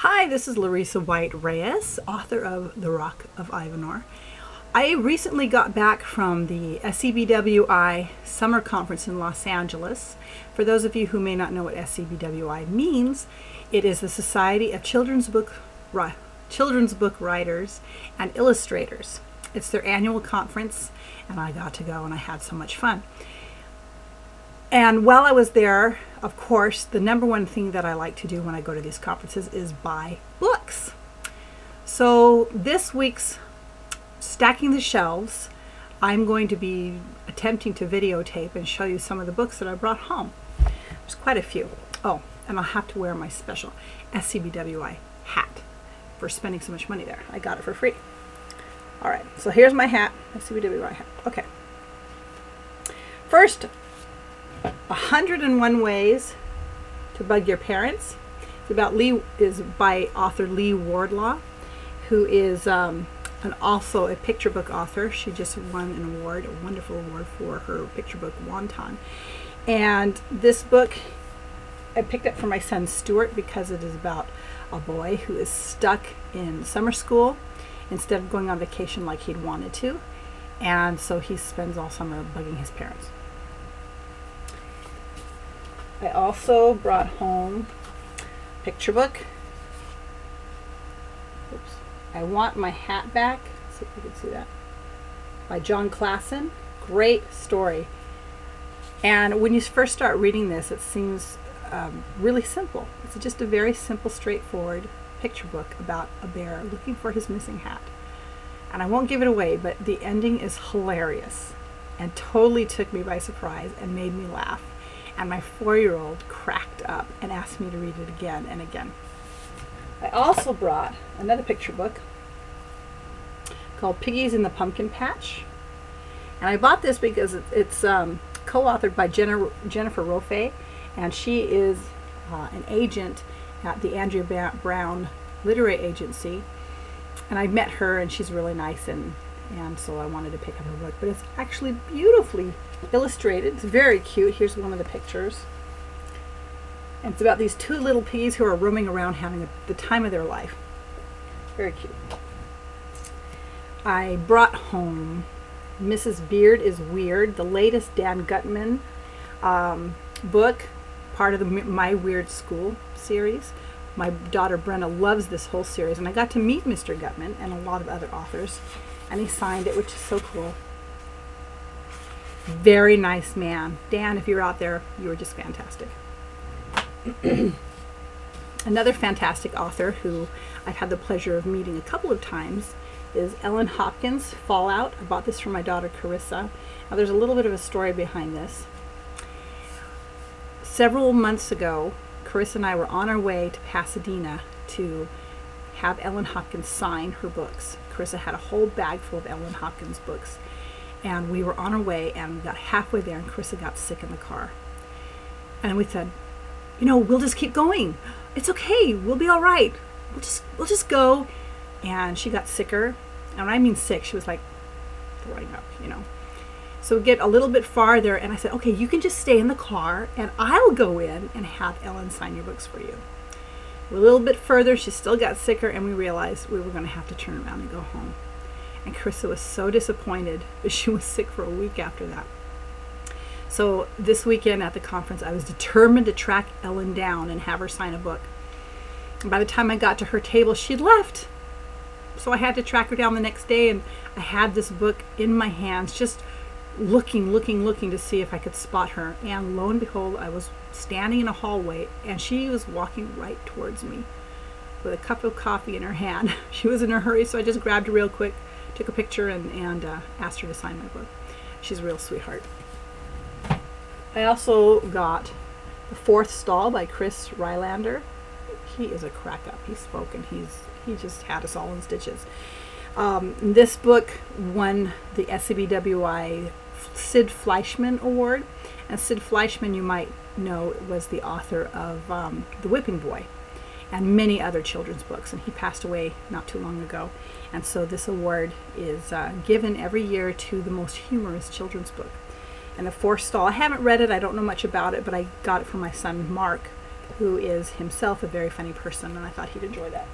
Hi, this is Laurisa Reyes, author of The Rock of Ivanor. I recently got back from the SCBWI Summer Conference in Los Angeles. For those of you who may not know what SCBWI means, it is the Society of Children's Book Writers and Illustrators. It's their annual conference, and I got to go, and I had so much fun. And while I was there, of course, the number one thing that I like to do when I go to these conferences is buy books. So this week's Stacking the Shelves, I'm going to be attempting to videotape and show you some of the books that I brought home. There's quite a few. Oh, and I'll have to wear my special SCBWI hat for spending so much money there. I got it for free. All right, so here's my hat, SCBWI hat. Okay. First, 101 Ways to Bug Your Parents. It's by author Lee Wardlaw, who is also a picture book author. She just won an award, a wonderful award for her picture book Wonton. And this book I picked up for my son Stuart because it is about a boy who is stuck in summer school instead of going on vacation like he'd wanted to. And so he spends all summer bugging his parents. I also brought home a picture book. Oops. I Want My Hat Back. Let's see if you can see that. By John Klassen. Great story. And when you first start reading this, it seems really simple. It's just a very simple, straightforward picture book about a bear looking for his missing hat. And I won't give it away, but the ending is hilarious and totally took me by surprise and made me laugh. And my 4-year-old cracked up and asked me to read it again and again. I also brought another picture book called Piggies in the Pumpkin Patch. And I bought this because it's co-authored by Jennifer Rofe, and she is an agent at the Andrea Brown Literary Agency. And I met her, and she's really nice, and so I wanted to pick up her book. But it's actually beautifully illustrated. It's very cute. Here's one of the pictures. And it's about these two little piggies who are roaming around having the time of their life. Very cute. I brought home Mrs. Beard is Weird, the latest Dan Gutman book, part of the My Weird School series. My daughter Brenda loves this whole series, and I got to meet Mr. Gutman and a lot of other authors, and he signed it, which is so cool. Very nice man. Dan, if you're out there, you were just fantastic. Another fantastic author who I've had the pleasure of meeting a couple of times is Ellen Hopkins, Fallout. I bought this for my daughter Carissa. Now there's a little bit of a story behind this. Several months ago, Carissa and I were on our way to Pasadena to have Ellen Hopkins sign her books. Carissa had a whole bag full of Ellen Hopkins books. And we were on our way, and we got halfway there, and Carissa got sick in the car. And we said, you know, we'll just keep going. It's okay. We'll be all right. We'll just go. And she got sicker. And when I mean sick, she was like throwing up, you know. So we get a little bit farther, and I said, okay, you can just stay in the car, and I'll go in and have Ellen sign your books for you. A little bit further, she still got sicker, and we realized we were going to have to turn around and go home. And Carissa was so disappointed, but she was sick for a week after that. So this weekend at the conference, I was determined to track Ellen down and have her sign a book. And by the time I got to her table, she'd left. So I had to track her down the next day, and I had this book in my hands, just looking to see if I could spot her. And lo and behold, I was standing in a hallway, and she was walking right towards me with a cup of coffee in her hand. She was in a hurry, so I just grabbed her real quick, took a picture, and asked her to sign my book. She's a real sweetheart. I also got The Fourth Stall by Chris Rylander. He is a crack up. He spoke, and he just had us all in stitches. This book won the SCBWI Sid Fleischman Award, and Sid Fleischman, you might know, was the author of The Whipping Boy and many other children's books, and he passed away not too long ago. And so this award is given every year to the most humorous children's book. And The Fourth Stall, I haven't read it, I don't know much about it, but I got it from my son Mark who is himself a very funny person, and I thought he'd enjoy that.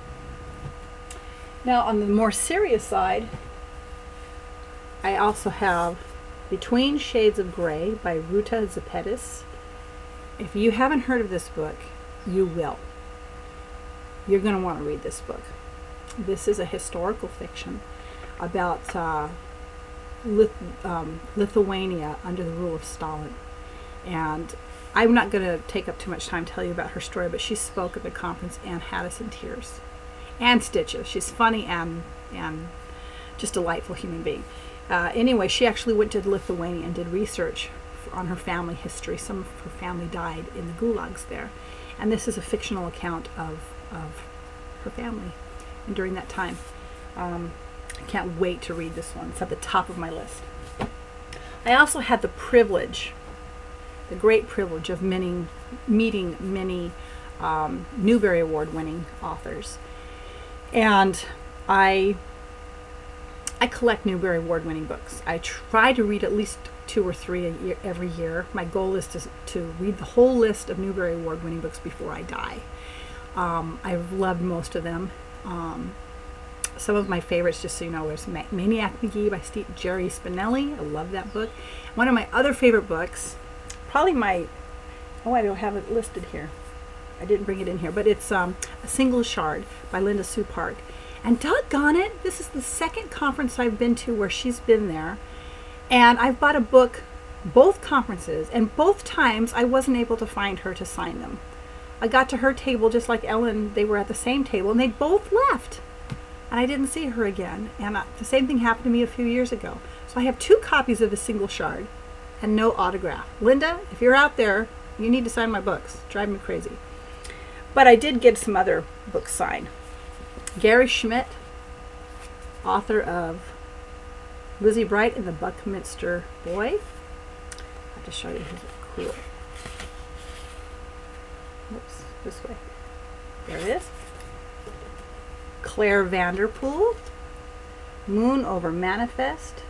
Now, on the more serious side, I also have Between Shades of Grey by Ruta Zepetis. If you haven't heard of this book, you will. You're going to want to read this book. This is a historical fiction about Lithuania under the rule of Stalin. And I'm not going to take up too much time to tell you about her story, but she spoke at the conference and had us in tears and stitches. She's funny and just a delightful human being. Anyway, she actually went to Lithuania and did research on her family history. Some of her family died in the gulags there. And this is a fictional account of her family and during that time. I can't wait to read this one. It's at the top of my list. I also had the great privilege of meeting many Newbery Award winning authors. And I collect Newbery Award winning books. I try to read at least 2 or 3 a year, every year. My goal is to read the whole list of Newbery Award winning books before I die. I've loved most of them. Some of my favorites, just so you know, is Maniac McGee by Jerry Spinelli. I love that book. One of my other favorite books, probably I don't have it listed here. I didn't bring it in here, but it's A Single Shard by Linda Sue Park. And doggone it, this is the second conference I've been to where she's been there. And I've bought a book both conferences, and both times I wasn't able to find her to sign them. I got to her table just like Ellen, they were at the same table, and they both left. And I didn't see her again. And the same thing happened to me a few years ago. So I have 2 copies of A Single Shard and no autograph. Linda, if you're out there, you need to sign my books. Drive me crazy. But I did get some other books signed. Gary Schmidt, author of Lizzie Bright and the Buckminster Boy. I have to show you his cool. Oops, this way. There it is. Claire Vanderpool, Moon Over Manifest.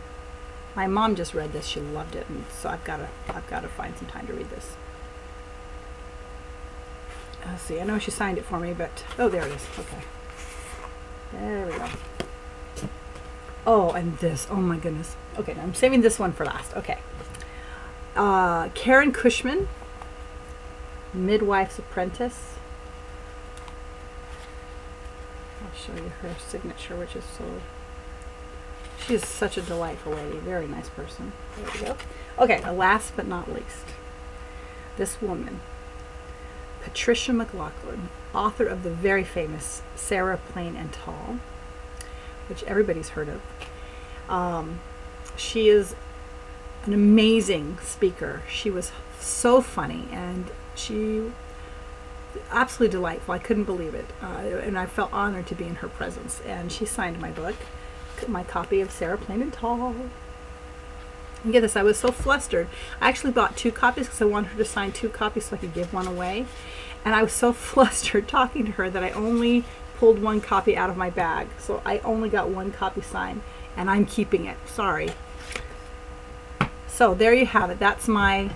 My mom just read this; she loved it, and so I've got to find some time to read this. Let's see. I know she signed it for me, but oh, there it is. Okay, there we go. Oh, and this. Oh my goodness. Okay, now I'm saving this one for last. Okay. Karen Cushman, Midwife's Apprentice. I'll show you her signature, which is she is such a delightful lady. Very nice person. There we go. Okay, last but not least, this woman, Patricia McLaughlin, author of the very famous Sarah Plain and Tall, which everybody's heard of. She is an amazing speaker. She was so funny, and she absolutely delightful. I couldn't believe it, and I felt honored to be in her presence. And she signed my book, my copy of Sarah Plain and Tall. And get this, I was so flustered. I actually bought 2 copies because I wanted her to sign 2 copies so I could give one away. And I was so flustered talking to her that I only pulled 1 copy out of my bag. So I only got 1 copy signed, and I'm keeping it. Sorry. So there you have it. That's my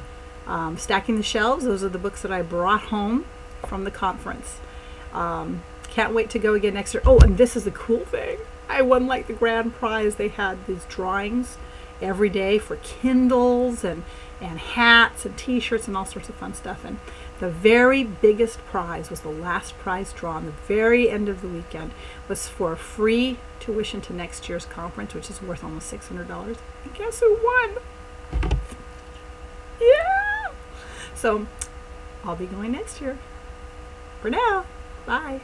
stacking the shelves. Those are the books that I brought home from the conference. Can't wait to go again next year. Oh, and this is the cool thing. I won like the grand prize. They had these drawings every day for Kindles and hats and t-shirts and all sorts of fun stuff. And the very biggest prize was the last prize drawn, the very end of the weekend, was for free tuition to next year's conference, which is worth almost $600. And guess who won? Yeah! So I'll be going next year. For now, bye.